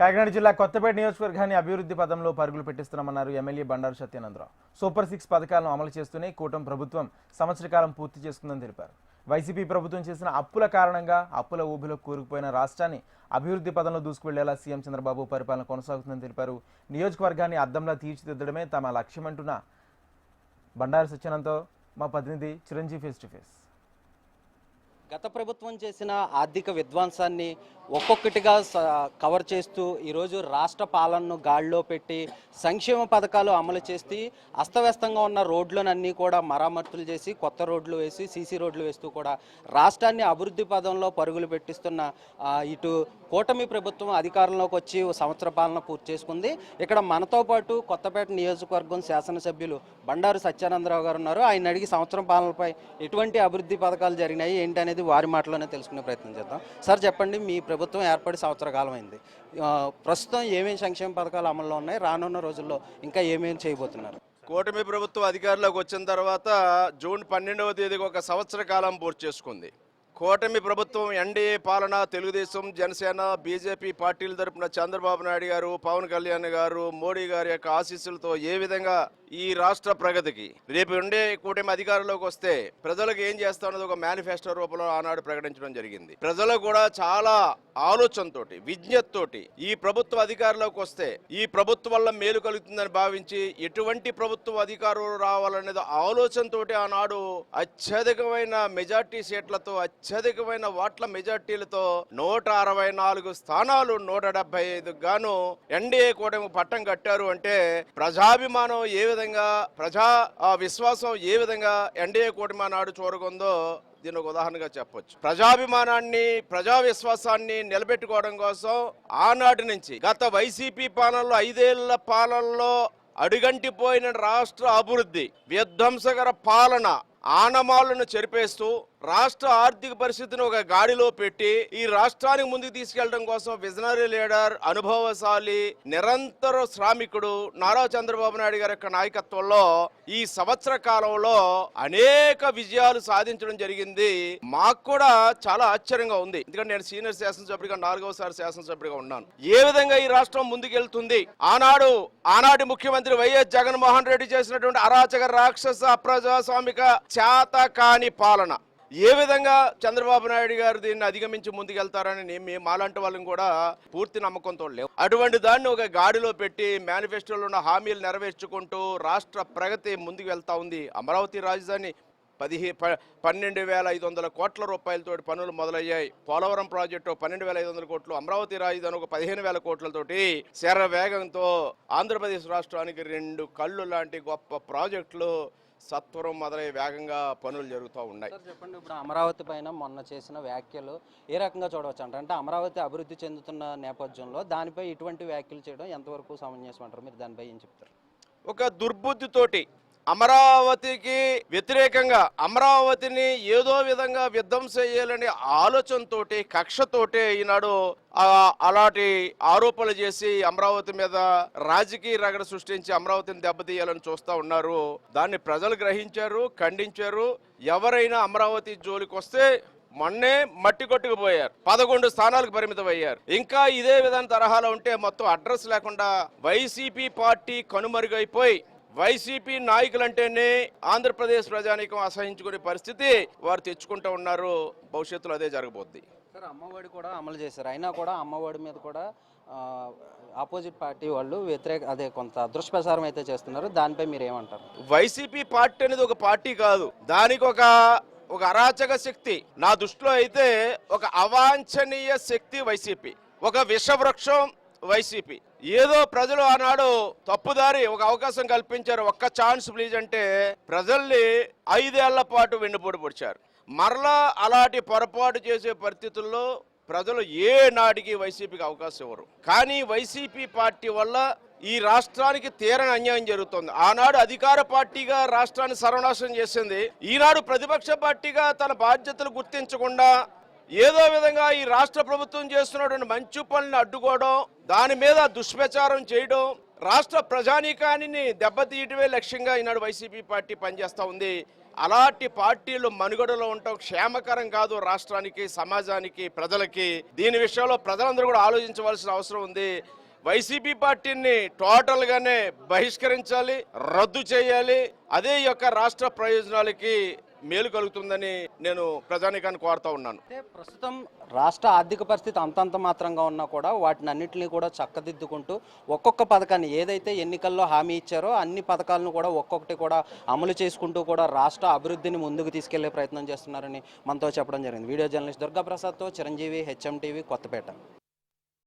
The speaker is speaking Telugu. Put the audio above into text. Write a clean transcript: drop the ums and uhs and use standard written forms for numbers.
కాకినాడ జిల్లా కొత్తపేట నియోజకవర్గాన్ని అభివృద్ధి పదంలో పరుగులు పెట్టిస్తున్నామన్నారు ఎమ్మెల్యే బండారు సత్యానందరావు. సూపర్ 6 పథకాలను అమలు చేస్తూనే కూటమి ప్రభుత్వం సంవత్సర కాలం పూర్తి చేసుకుందని తెలిపారు. వైసీపీ ప్రభుత్వం చేసిన అప్పుల కారణంగా అప్పుల ఊబిలో కూరుకుపోయిన రాష్ట్రాన్ని అభివృద్ధి పదంలో దూసుకువెళ్లేలా సీఎం చంద్రబాబు పరిపాలన కొనసాగుతుందని తెలిపారు. నియోజకవర్గాన్ని అద్దంలా తీర్చిదిద్దడమే తమ లక్ష్యమంటున్న బండారు సత్యానందరావుతో మా ప్రతినిధి చిరంజీవి ఫేస్ టు ఫేస్. గత ప్రభుత్వం చేసిన ఆర్థిక విధ్వంసాన్ని ఒక్కొక్కటిగా కవర్ చేస్తూ ఈరోజు రాష్ట్ర పాలనను గాడిలో పెట్టి సంక్షేమ పథకాలు అమలు చేసి అస్తవ్యస్తంగా ఉన్న రోడ్లనన్నీ కూడా మరమ్మతులు చేసి కొత్త రోడ్లు వేసి సీసీ రోడ్లు వేస్తూ కూడా రాష్ట్రాన్ని అభివృద్ధి పదంలో పరుగులు పెట్టిస్తున్న ఇటు కూటమి ప్రభుత్వం అధికారంలోకి వచ్చి సంవత్సర పాలన పూర్తి చేసుకుంది. ఇక్కడ మనతో పాటు కొత్తపేట నియోజకవర్గం శాసనసభ్యులు బండారు సత్యానందరావు గారు ఉన్నారు. ఆయన అడిగి సంవత్సరం పాలనపై ఎటువంటి అభివృద్ధి పథకాలు జరిగినాయి ఏంటి అనేది వారి మాటలోనే తెలుసుకునే ప్రయత్నం చేద్దాం. సార్ చెప్పండి, మీ ప్రభుత్వం ఏర్పడి సంవత్సర కాలం అయింది. ప్రస్తుతం ఏమేమి సంక్షేమ పథకాలు అమల్లో ఉన్నాయి, రానున్న రోజుల్లో ఇంకా ఏమేమి చేయబోతున్నారు? కూటమి ప్రభుత్వం అధికారంలోకి వచ్చిన తర్వాత జూన్ 12వ తేదీకి ఒక సంవత్సర కాలం పూర్తి చేసుకుంది. కూటమి ప్రభుత్వం ఎన్డీఏ పాలన తెలుగుదేశం, జనసేన, బీజేపీ పార్టీల తరపున చంద్రబాబు నాయుడు గారు, పవన్ కళ్యాణ్ గారు, మోడీ గారి యొక్క ఆశీస్సులతో ఏ విధంగా ఈ రాష్ట్ర ప్రగతికి రేపు ఉండే కూటమి అధికారంలోకి వస్తే ప్రజలకు ఏం చేస్తామన్నది ఒక మేనిఫెస్టో రూపంలో ఆనాడు ప్రకటించడం జరిగింది. ప్రజలు కూడా చాలా ఆలోచనతోటి విజ్ఞతతోటి ఈ ప్రభుత్వ అధికారంలోకి వస్తే ఈ ప్రభుత్వం వల్ల మేలు కలుగుతుందని భావించి ఎటువంటి ప్రభుత్వం అధికారం రావాలనేది ఆలోచనతోటి ఆనాడు అత్యధికమైన మెజార్టీ సీట్లతో అత్యధికమైన ఓట్ల మెజార్టీలతో 164 స్థానాలు 175 గాను ఎన్డీఏ కూటమి పట్టం కట్టారు. అంటే ప్రజాభిమానం ఏ విధంగా, ప్రజా విశ్వాసం ఏ విధంగా ఎన్డీఏ కూటమి నాడు చూరగొందో దీని ఒక ఉదాహరణగా చెప్పొచ్చు. ప్రజాభిమానాన్ని, ప్రజా విశ్వాసాన్ని నిలబెట్టుకోవడం కోసం ఆనాటి నుంచి గత వైసీపీ పాలనలో 5 ఏళ్ల పాలనలో అడుగంటిపోయిన రాష్ట్ర అభివృద్ధి, విధ్వంసకర పాలన ఆనమాలను చెరిపేస్తూ రాష్ట్ర ఆర్థిక పరిస్థితిని ఒక గాడిలో పెట్టి ఈ రాష్ట్రానికి ముందుకు తీసుకెళ్లడం కోసం విజనరీ లీడర్, అనుభవశాలి, నిరంతర శ్రామికుడు నారా చంద్రబాబు నాయుడు గారి యొక్క నాయకత్వంలో ఈ సంవత్సర కాలంలో అనేక విజయాలు సాధించడం జరిగింది. మాకు కూడా చాలా ఆశ్చర్యంగా ఉంది. ఎందుకంటే నేను సీనియర్ శాసనసభ్యుడిగా 4వ సారి శాసనసభ్యుడిగా ఉన్నాను. ఏ విధంగా ఈ రాష్ట్రం ముందుకెళ్తుంది, ఆనాటి ముఖ్యమంత్రి వైఎస్ జగన్మోహన్ రెడ్డి చేసినటువంటి అరాచక, రాక్షస, అప్రజాస్వామిక, చేత కాని పాలన ఏ విధంగా చంద్రబాబు నాయుడు గారు దీన్ని అధిగమించి ముందుకెళ్తారని మేము మాలాంటి వాళ్ళని కూడా పూర్తి నమ్మకంతో లేవు. అటువంటి దాన్ని ఒక గాడిలో పెట్టి మేనిఫెస్టోలో ఉన్న హామీలు నెరవేర్చుకుంటూ రాష్ట్ర ప్రగతి ముందుకు వెళ్తా ఉంది. అమరావతి రాజధాని 12,500 కోట్ల రూపాయలతో పనులు మొదలయ్యాయి. పోలవరం ప్రాజెక్టు 12,500 కోట్లు, అమరావతి రాజధాని ఒక 15,000 కోట్లతోటి శర వేగంతో ఆంధ్రప్రదేశ్ రాష్ట్రానికి 2 కళ్ళు లాంటి గొప్ప ప్రాజెక్టులు సత్వరం మొదలై వేగంగా పనులు జరుగుతూ ఉన్నాయి. చెప్పండి, ఇప్పుడు అమరావతి పైన మొన్న చేసిన వ్యాఖ్యలు ఏ రకంగా చూడవచ్చు అంటే అమరావతి అభివృద్ధి చెందుతున్న నేపథ్యంలో దానిపై ఇటువంటి వ్యాఖ్యలు చేయడం ఎంతవరకు సమంజసం అంటారు? మీరు దానిపై ఏం చెప్తారు? ఒక దుర్బుద్ధితోటి అమరావతికి వ్యతిరేకంగా అమరావతిని ఏదో విధంగా విధ్వంసం చేయాలనే ఆలోచనతోటి, కక్షతోటి ఈనాడు అలాంటి ఆరోపణలు చేసి అమరావతి మీద రాజకీయ రగడ సృష్టించి అమరావతిని దెబ్బతీయాలని చూస్తూ ఉన్నారు. దాన్ని ప్రజలు గ్రహించారు, ఖండించారు. ఎవరైనా అమరావతి జోలికి వస్తే మొన్నే మట్టి కొట్టుకుపోయారు, 11 స్థానాలకు పరిమితం అయ్యారు. ఇంకా ఇదే విధాన తరహాలో ఉంటే మొత్తం అడ్రస్ లేకుండా వైసీపీ పార్టీ కనుమరుగైపోయి వైసీపీ నాయకులంటేనే ఆంధ్రప్రదేశ్ ప్రజానీకం అసహించుకునే పరిస్థితి వారు తెచ్చుకుంటూ ఉన్నారు. భవిష్యత్తులో అదే జరగబోద్ది. సార్, అమ్మఒడి కూడా అమలు చేశారు. అయినా కూడా అమ్మఒడి మీద కూడా ఆపోజిట్ పార్టీ వాళ్ళు కొంత దుష్ప్రచారం అయితే చేస్తున్నారు. దానిపై మీరు ఏమంటారు? వైసీపీ పార్టీ అనేది ఒక పార్టీ కాదు, దానికి ఒక అరాచక శక్తి. నా దృష్టిలో అయితే ఒక అవాంఛనీయ శక్తి వైసీపీ, ఒక విషవృక్షం వైసీపీ. ఏదో ప్రజలు ఆనాడు తప్పుదారి ఒక అవకాశం కల్పించారు, ఒక్క ఛాన్స్ ప్లీజ్ అంటే ప్రజల్ని 5 ఏళ్ల పాటు వెన్నుపోటు పొడిచారు. మరలా అలాంటి పొరపాటు చేసే పరిస్థితుల్లో ప్రజలు ఏ నాటికి వైసీపీకి అవకాశం ఇవ్వరు. కానీ వైసీపీ పార్టీ వల్ల ఈ రాష్ట్రానికి తీరని అన్యాయం జరుగుతుంది. ఆనాడు అధికార పార్టీగా రాష్ట్రాన్ని సర్వనాశనం చేసింది. ఈనాడు ప్రతిపక్ష పార్టీగా తన బాధ్యతలు గుర్తించకుండా ఏదో విధంగా ఈ రాష్ట్ర ప్రభుత్వం చేస్తున్నటువంటి మంచి పనులను అడ్డుకోవడం, దాని మీద దుష్ప్రచారం చేయడం, రాష్ట్ర ప్రజానీకాన్ని దెబ్బతీయటమే లక్ష్యంగా ఈనాడు వైసీపీ పార్టీ పనిచేస్తూ ఉంది. అలాంటి పార్టీలు మనుగడలో ఉండటం క్షేమకరం కాదు రాష్ట్రానికి, సమాజానికి, ప్రజలకి. దీని విషయంలో ప్రజలందరూ కూడా ఆలోచించవలసిన అవసరం ఉంది. వైసీపీ పార్టీని టోటల్గానే బహిష్కరించాలి, రద్దు చేయాలి. అదే యొక్క రాష్ట్ర ప్రయోజనాలకి మేలు కలుగుతుందని నేను ప్రజానీకాన్ని కోరుతా ఉన్నాను. అంటే ప్రస్తుతం రాష్ట్ర ఆర్థిక పరిస్థితి అంతంత మాత్రంగా ఉన్నా కూడా వాటిని అన్నింటినీ కూడా చక్కదిద్దుకుంటూ ఒక్కొక్క పథకాన్ని ఏదైతే ఎన్నికల్లో హామీ ఇచ్చారో అన్ని పథకాలను కూడా ఒక్కొక్కటి కూడా అమలు చేసుకుంటూ కూడా రాష్ట్ర అభివృద్ధిని ముందుకు తీసుకెళ్లే ప్రయత్నం చేస్తున్నారని మనతో చెప్పడం జరిగింది. వీడియో జర్నలిస్ట్ దుర్గా ప్రసాద్తో చిరంజీవి, హెచ్ఎం టీవీ, కొత్తపేట.